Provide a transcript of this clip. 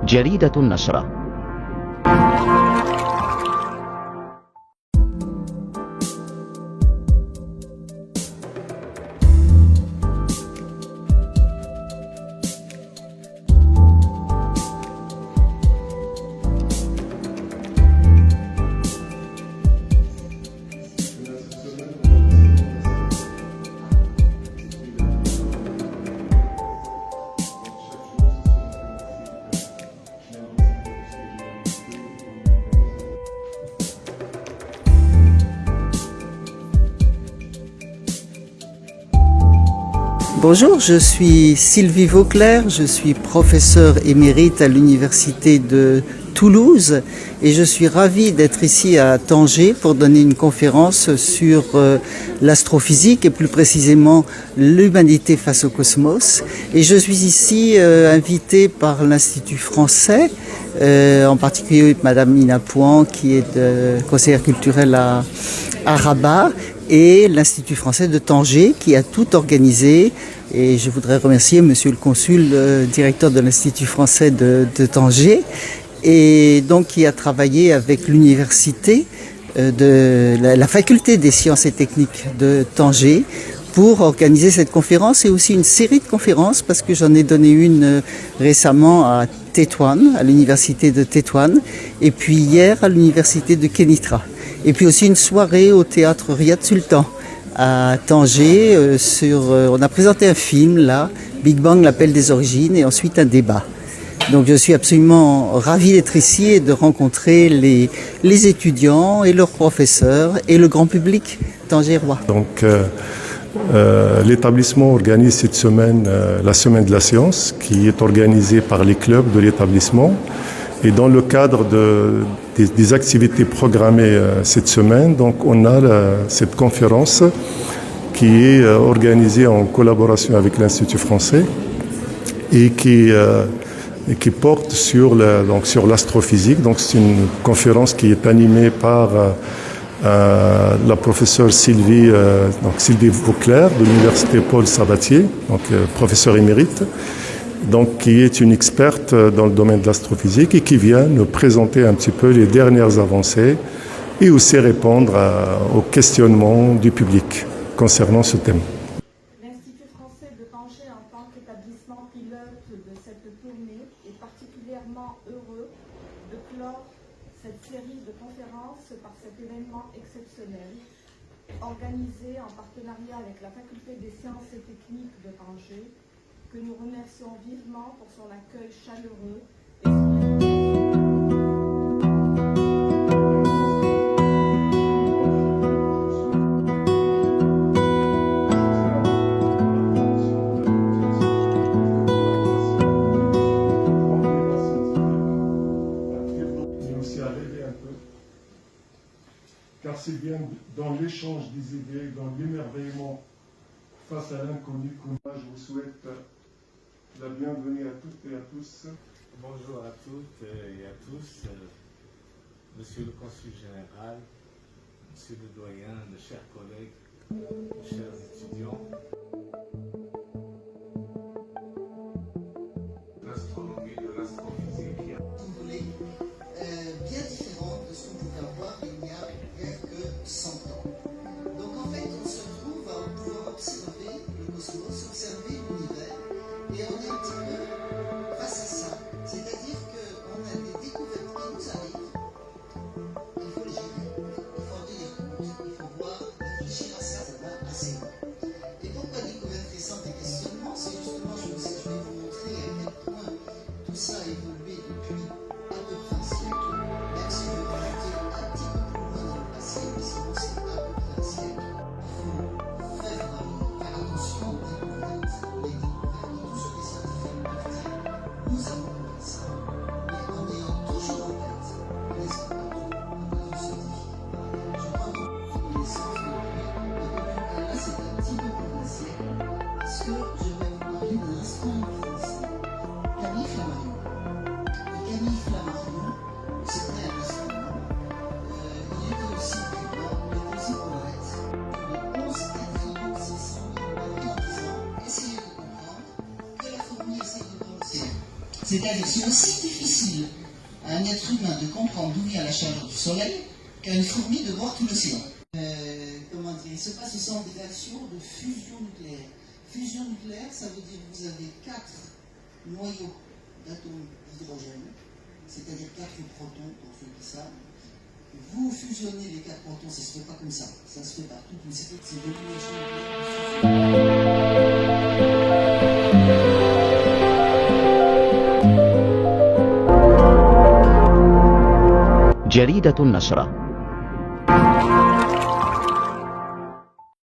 جريدة النشرة. Bonjour, je suis Sylvie Vauclair, je suis professeure émérite à l'Université de Toulouse et je suis ravie d'être ici à Tanger pour donner une conférence sur l'astrophysique et plus précisément l'humanité face au cosmos. Et je suis ici invitée par l'Institut français, en particulier Madame Nina Pouan qui est conseillère culturelle à Rabat, et l'Institut français de Tanger qui a tout organisé. Et je voudrais remercier Monsieur le Consul, directeur de l'Institut français de Tanger, et donc qui a travaillé avec l'université de la faculté des sciences et techniques de Tanger pour organiser cette conférence et aussi une série de conférences, parce que j'en ai donné une récemment à Tétouan, à l'université de Tétouan, et puis hier à l'université de Kénitra. Et puis aussi une soirée au théâtre Riyad Sultan à Tanger. On a présenté un film là, Big Bang, l'appel des origines, et ensuite un débat. Donc je suis absolument ravi d'être ici et de rencontrer les étudiants et leurs professeurs et le grand public tangérois. Donc l'établissement organise cette semaine la semaine de la science, qui est organisée par les clubs de l'établissement. Et dans le cadre des activités programmées cette semaine, donc on a cette conférence qui est organisée en collaboration avec l'Institut français et qui porte sur l'astrophysique. Donc c'est une conférence qui est animée par la professeure Sylvie Vauclair de l'Université Paul Sabatier, donc professeure émérite, donc qui est une experte dans le domaine de l'astrophysique et qui vient nous présenter un petit peu les dernières avancées et aussi répondre aux questionnements du public concernant ce thème. L'Institut français de Tanger, en tant qu'établissement pilote de cette tournée, est particulièrement heureux de clore cette série de conférences par cet événement exceptionnel, organisé en partenariat avec la Faculté des sciences et techniques de Tanger, que nous remercions vivement pour son accueil chaleureux et son car c'est bien dans l'échange des idées, dans l'émerveillement face à l'inconnu que moi je vous souhaite la bienvenue à toutes et à tous. Bonjour à toutes et à tous, Monsieur le Consul Général, Monsieur le Doyen, de chers collègues, chers étudiants. L'astronomie de l'astrophysique. Vous voulez, bien différente de ce qu'on pouvait avoir il y a rien que 100 ans. Donc en fait, on se retrouve à pouvoir observer le cosmos, observer l'univers, et on est un petit peu face à ça. C'est-à-dire qu'on a des découvertes qui nous arrivent, il faut les gérer, il faut en tenir compte, il faut voir, réfléchir à ça, ça va assez loin. Et pourquoi découverte récente et questionnement, c'est justement, je vais vous montrer à quel point tout ça a évolué depuis à peu près un siècle, même si on veut remonter un petit peu plus loin dans le passé, mais sinon c'est à peu près un siècle. Il faut faire attention aux découvertes, tout ce que les scientifiques peuvent dire nous C'est-à-dire c'est aussi difficile à un être humain de comprendre d'où vient la chaleur du soleil qu'à une fourmi de voir tout l'océan. Comment dire, il se passe au centre des actions de fusion nucléaire. Fusion nucléaire, ça veut dire que vous avez 4 noyaux d'atomes d'hydrogène, c'est-à-dire 4 protons, pour ceux qui savent. Vous fusionnez les 4 protons, ça ne se fait pas comme ça se fait par toute une série, c'est de l'énergie nucléaire. جريدة النشرة